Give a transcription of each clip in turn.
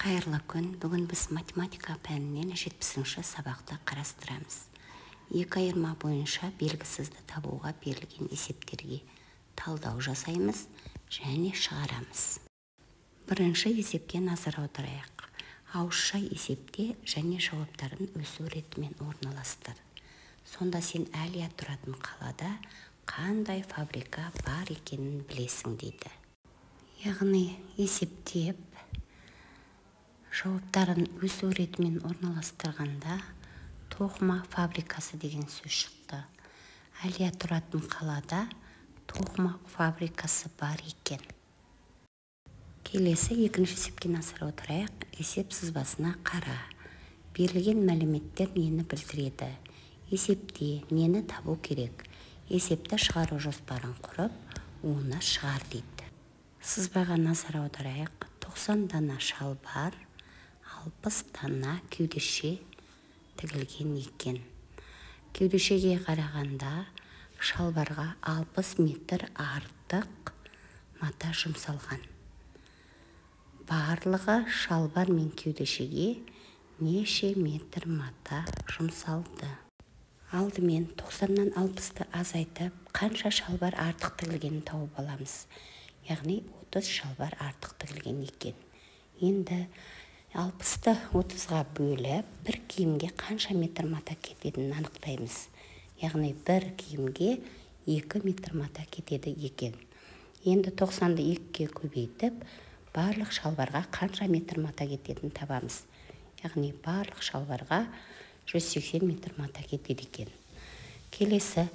Қайырлы күн. Бүгін біз математика пәнінен 70-ші сабақты қарастырамыз. Екі айырма бойынша белгісізді табуға берілген есептерге талдау жасаймыз және шығарамыз. Бірінші есепке назар аударайық. Ауызша есепте және жауаптарын өсу ретімен орналастыр. Сонда сен Әлия тұратын қалада қандай фабрика бар екенін білесің дейді. Яғни есептеп жауаптарын өсу ретімен орналастырғанда тоқыма фабрикасы деген сөз шықты. Әлия тұратын қалада тоқыма фабрикасы бар екен. Келесі екінші есепке назар аударайық. Есеп сызбасына қара. Берілген мәліметтер нені білдіреді? Есепте нені табу керек? Есепті шығару жоспарын құрып, оны шығар дейді. Сызбаға назар аударайық. 90 дана шалбар, 60 дана кеудеше тігілген екен. Кеудешеге қарағанда шалбарға 60 метр артық мата жұмсалған. Барлығы шалбар мен кеудешеге неше метр мата жұмсалды? Алдымен 90-нан 60-ты азайтып, қанша шалбар артық тігілгенін тауып аламыз. Яғни 30 шалбар артық тігілген екен. Енді 60-ты 30-ға бөліп, бір киімге қанша метр мата кететінін анықтаймыз. Яғни бір киімге 2 метр мата кетеді екен. Енді 90-ды 2-ге көбейтіп, барлық шалбарға қанша метр мата кететінін табамыз. Яғни барлық шалбарға 180 метр мата кетеді екен. Келесі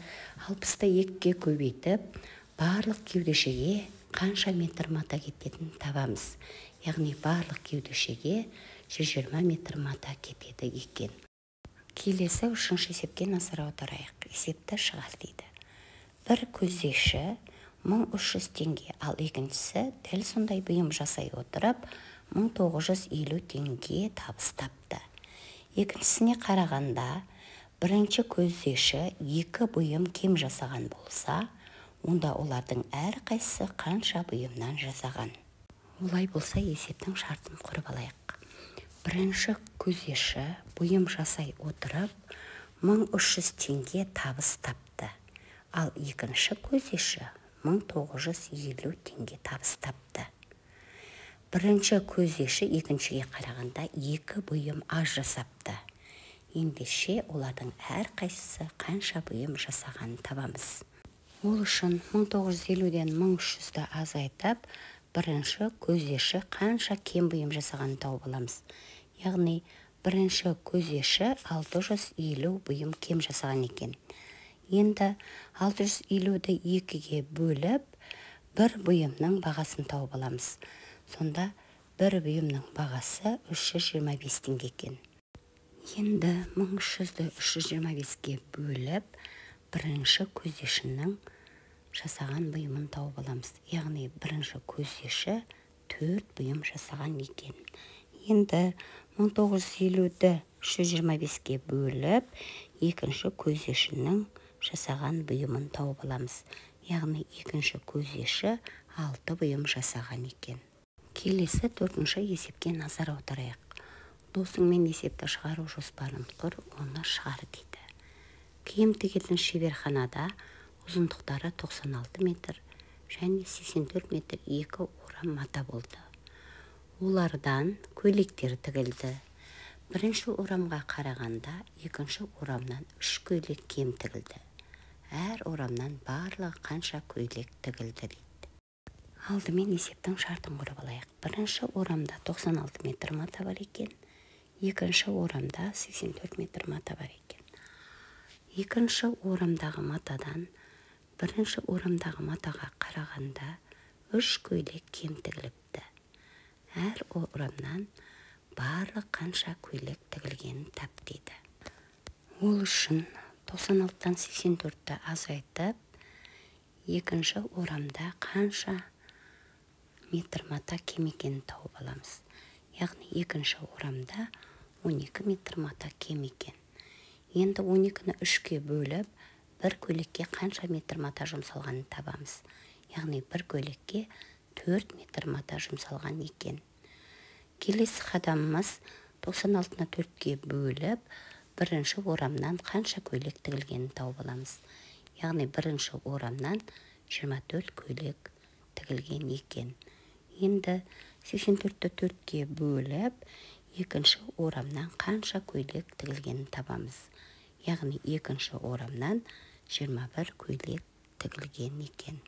60-ты 2-ге көбейтіп, барлық кеудешеге қанша метр мата кететінін табамыз. Яғни барлық кеудешеге 120 метр мата кетеді екен. Келесі үшінші есепке назар аударайық. Есепті шығар дейді. Бір көздеші 1300 теңге, ал екіншісі дәл сондай бұйым жасай отырып 1950 теңге табыс тапты. Екіншісіне қарағанда бірінші көздеші 2 бұйым кем жасаған болса, онда олардың әрқайсысы қанша бұйымнан жасаған? Олай болса есептің шартын құрып алайық. Бірінші көздеші бұйым жасай отырып 1300 теңге табыс тапты. Ал екінші көздеші 1950 теңге табыс тапты. Бірінші көздеші екіншіге қарағанда 2 бұйым аз жасапты. Ендеше олардың әрқайсысы қанша бұйым жасағанын табамыз. Ол үшін 1950-ден 1300-ді азайтып, бірінші көздеші қанша кем бұйым жасағанын тауып аламыз. Яғни бірінші көздеші 650 бұйым кем жасаған екен. Енді 650-ді 2-ге бөліп, бір бұйымның бағасын тауып аламыз. Сонда бір бұйымның бағасы 325 теңге екен. Енді 1300-ді 325-ге бөліп, бірінші көздешінің жасаған бұйымын тауып аламыз. Яғни бірінші көздеші 4 бұйым жасаған екен. Енді 1950-ді 325-ге бөліп, екінші көздешінің жасаған бұйымын тауып аламыз. Яғни екінші көздеші 6 бұйым жасаған екен. Келесі төртінші есепке назар аударайық. Досыңмен есепті шығару жоспарын құр, оны шығар дейді. Киім тігетін шеберханада ұзындықтары 96 метр және 84 метр 2 орам мата болды. Олардан көйлектер тігілді. Бірінші орамға қарағанда екінші орамнан 3 көйлек кем тігілді. Әр орамнан барлығы қанша көйлек тігілді дейді. Алдымен есептің шартын құрып алайық. Бірінші орамда 96 метр мата бар екен. Екінші орамда 84 метр мата бар екен. Екінші орамдағы матадан бірінші орамдағы матаға қарағанда 3 көйлек кем тігіліпті. Әр орамнан барлық қанша көйлек тігілгенін тап дейді. Ол үшін 96-тан 84-ті азайтып, екінші орамда қанша метр мата кем екенін тауып аламыз. Яғни екінші орамда 12 метр мата кем екен. Енді 12-ні 3-ке бөліп, бір көйлекке қанша метр мата жұмсалғанын табамыз. Яғни бір көйлекке 4 метр мата жұмсалған екен. Келесі қадамымыз 96-ны 4-ке бөліп, бірінші орамнан қанша көйлек тігілгенін тауып аламыз. Яғни бірінші орамнан 24 көйлек тігілген екен. Енді 84-ті 4-ке бөліп, екінші орамнан қанша көйлек тігілгенін табамыз. Яғни екінші орамнан 21 көйлек тігілген екен.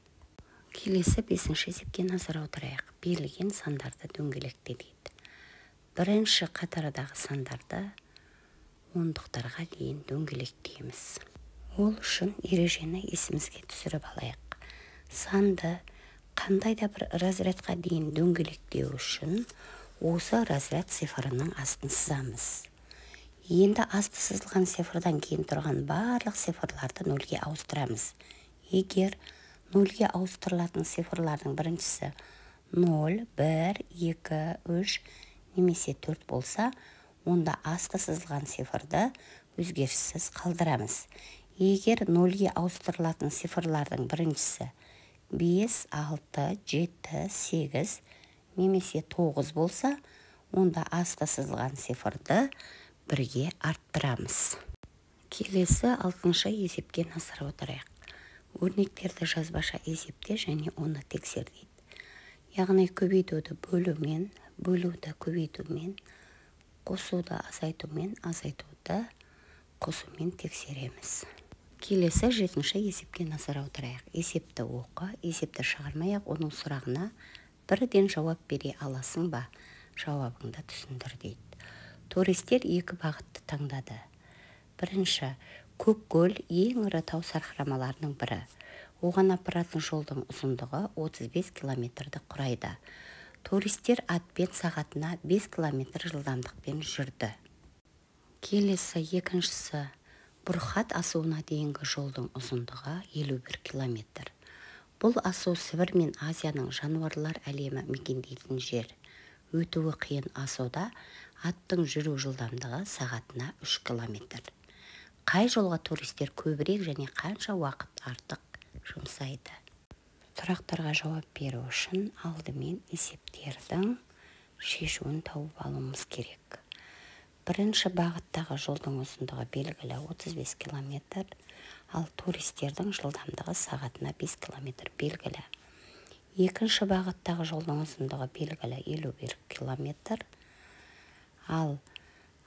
Келесі 5-ші есепке назар аударайық. Берілген сандарды дөңгелекте дейді. Бірінші қатардағы сандарды ондықтарға дейін дөңгелектейміз. Ол үшін ережені есімізге түсіріп алайық. Санды қандай да бір разрядқа дейін дөңгелектеу үшін осы разряд цифрының астын сызамыз. Енді асты сызылған цифрдан кейін тұрған барлық цифрларды нөлге ауыстырамыз. Егер нөлге ауыстырылатын цифрлардың біріншісі 0, 1, 2, 3 немесе 4 болса, онда асты сызылған цифрды өзгеріссіз қалдырамыз. Егер нөлге ауыстырылатын цифрлардың біріншісі 5, 6, 7, 8 немесе 9 болса, онда асты сызылған цифрды 1-ге арттырамыз. Келесі 6-шы есепке назар аударайық. Өрнектерді жазбаша есепте және оны тексер дейді. Яғни көбейтуді бөлумен, бөлуді көбейтумен, қосуды азайтумен, азайтуды қосумен тексереміз. Келесі 7-ші есепке назар аударайық. Есепті оқы, есепті шығармай-ақ оның сұрағына бірден жауап бере аласың ба? Жауабыңды түсіндір дейді. Туристер 2 бағытты таңдады. Бірінші, Көккөл ең ірі тау сарқырамаларының бірі. Оған апаратын жолдың ұзындығы 35 километрді құрайды. Туристер атпен сағатына 5 километр жылдамдықпен жүрді. Келесі екіншісі, Бұрхат асуына дейінгі жолдың ұзындығы 51 километр. Бұл асу Сібір мен Азияның жануарлар әлемі мекендейтін жер. Өтуі қиын асуда аттың жүру жылдамдығы сағатына 3 километр. Қай жолға туристер көбірек және қанша уақыт артық жұмсайды? Сұрақтарға жауап беру үшін алдымен есептердің шешуін тауып алуымыз керек. Бірінші бағыттағы жолдың ұзындығы белгілі 35 километр, ал туристердің жылдамдығы сағатына 5 километр белгілі. Екінші бағыттағы жолдың ұзындығы белгілі 51 километр, ал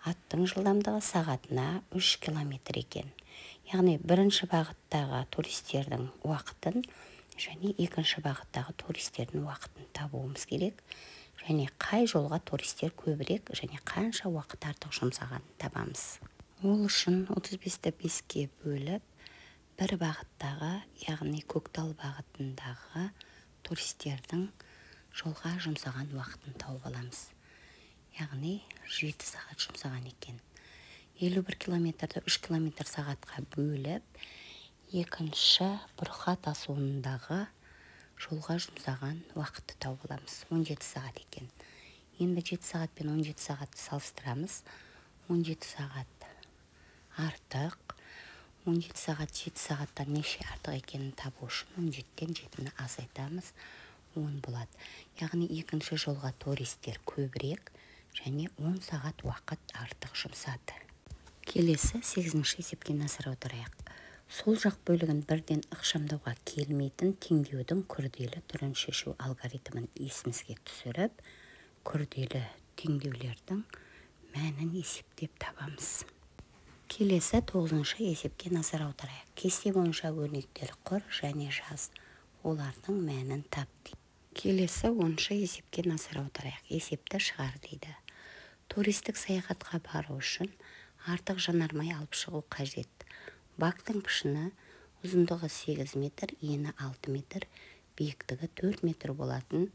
аттың жылдамдығы сағатына 3 километр екен. Яғни бірінші бағыттағы туристердің уақытын және екінші бағыттағы туристердің уақытын табуымыз керек. Және қай жолға туристер көбірек және қанша уақыт артық жұмсағанын табамыз. Ол үшін 35-ті 5-ке бөліп, бір бағыттағы, яғни Көктал бағытындағы туристердің жолға жұмсаған уақытын тауып аламыз. Яғни 7 сағат жұмсаған екен. 51 километрді 3 километр сағатқа бөліп, екінші Бұрхат асуындағы жолға жұмсаған уақытты тауып аламыз. 17 сағат екен. Енді 7 сағат пен 17 сағатты салыстырамыз. 17 сағат артық. 17 сағат 7 сағаттан неше артық екенін табу үшін 17-тен 7-ні азайтамыз. 10 болады. Яғни екінші жолға туристер көбірек және 10 сағат уақыт артық жұмсады. Келесі 8-ші есепке назар аударайық. Сол жақ бөлігін бірден ықшамдауға келмейтін теңдеудің күрделі түрін шешу алгоритмін есімізге түсіріп, күрделі теңдеулердің мәнін есептеп табамыз. Келесі 9-шы есепке назар аударайық. Кесте бойынша өрнектер құр және жаз. Олардың мәнін тап дейді. Келесі 10-шы есепке назар аударайық. Есепті шығар дейді. Туристік саяхатқа бару үшін артық жанармай алып шығу қажет. Бактың пішіні ұзындығы 8 метр, ені 6 метр, биіктігі 4 метр болатын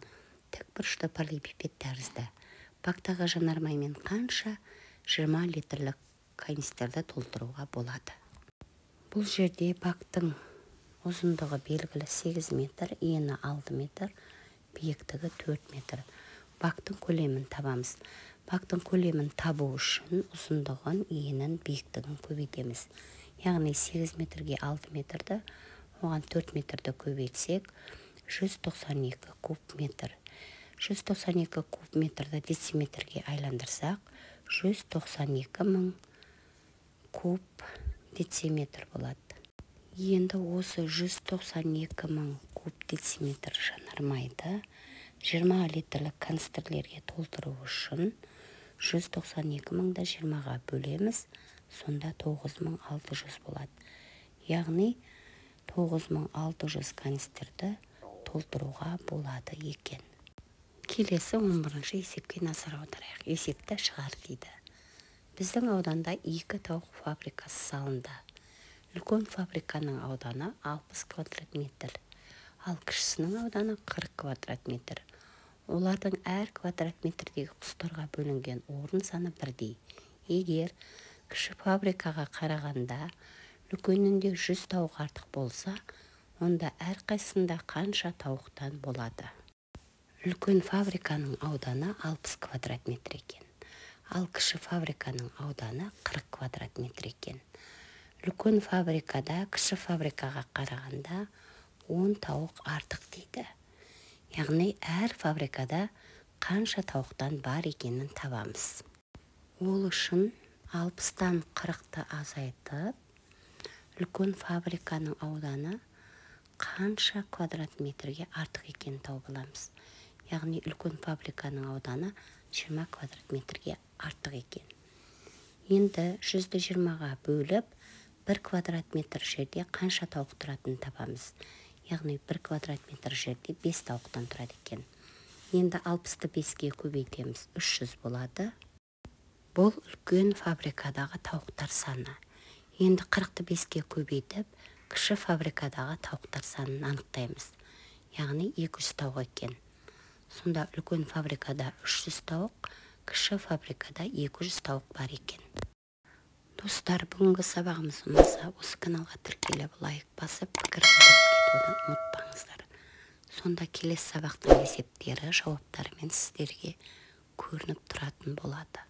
тікбұрышты параллелепипед тәрізді. Бактағы жанармаймен қанша 20 литрлік канистрді толтыруға болады. Бұл жерде бактың ұзындығы белгілі 8 метр, ені 6 метр, биіктігі 4 метр. Бактың көлемін табамыз. Бактың көлемін табу үшін ұзындығын, енін, биіктігін көбейтеміз. Яғни 8 метрге 6 метрді, оған 4 метрді көбейтсек, 192 куб метр. 192 куб метрді дециметрге айландырсақ, 192 мың куб дециметр болады. Енді осы 192 мың куб дециметр жанармайды 20 литрлік канистрлерге толтыру үшін 192 мыңды 20-ға бөлеміз, сонда 9600 болады. Яғни 9600 канистрді толтыруға болады екен. Келесі 11-ші есепке назар аударайық. Есепті шығар дейді. Біздің ауданда 2 тауық фабрикасы салынды. Үлкен фабриканың ауданы 60 квадрат метр, ал кішісінің ауданы 40 квадрат метр. Олардың әр квадрат метрдегі құстарға бөлінген орын саны бірдей. Егер кіші фабрикаға қарағанда үлкенінде 100 тауық артық болса, онда әр қайсында қанша тауықтан болады? Үлкен фабриканың ауданы 60 квадрат метр екен, ал кіші фабриканың ауданы 40 квадрат метр екен. Үлкен фабрикада кіші фабрикаға қарағанда 10 тауық артық дейді. Яғни әр фабрикада қанша тауықтан бар екенін табамыз. Ол үшін 60-тан 40-ты азайтып, үлкен фабриканың ауданы қанша квадрат метрге артық екенін тауып аламыз. Яғни үлкен фабриканың ауданы 20 квадрат метрге артық екен. Енді 120-ға бөліп, 1 квадрат метр жерде қанша тауық тұратынын табамыз. Яғни 1 квадрат метр жерде 5 тауықтан тұрады екен. Енді 60-ты 5-ге көбейтеміз, 300 болады. Бұл үлкен фабрикадағы тауықтар саны. Енді 40-ты 5-ге көбейтіп, кіші фабрикадағы тауықтар санын анықтаймыз. Яғни 200 тауық екен. Сонда үлкен фабрикада 300 тауық, кіші фабрикада 200 тауық бар екен. Достар, бүгінгі сабағымыз ұнаса, осы каналға тіркеліп, лайк басып, пікір білдіріп кетуді ұмытпаңыздар. Сонда келесі сабақтың есептері, жауаптарымен сіздерге көрініп тұратын болады.